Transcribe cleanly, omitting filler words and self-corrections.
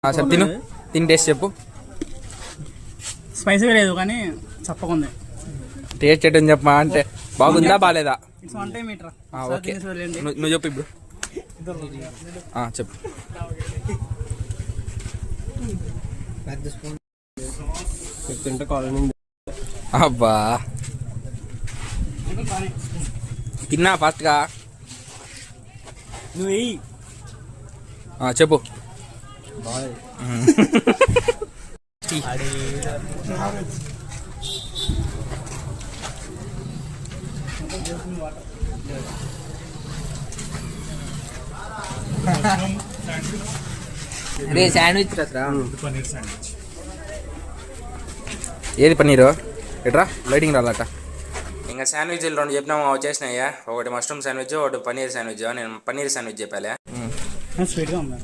సరే తిను, తిని టేస్ట్ చెప్పు. స్పైసీగా లేదు కానీ చప్పకుంది. టేస్ట్ ఏంటని చెప్పమా అంటే బాగుందా బాగాలేదా? ఓకే నువ్వు చెప్పు ఇప్పుడు. చెప్పు. అబ్బా తిన్నా ఫాస్ట్గా. నువ్వు చెప్పు. శాండ్విచ్ ఏది పన్నీరు ఎట్రా లైటింగ్ రాలట. ఇంకా శాండ్విచ్లు 2 చెప్పినాము, వచ్చేసినాయ్యా. ఒకటి మష్రూమ్ శాండ్విచ్, ఒకటి పన్నీర్ శాండ్విచ్. నేను పన్నీర్ శాండ్విచ్ చెప్పాలే. స్వీట్గా ఉందా?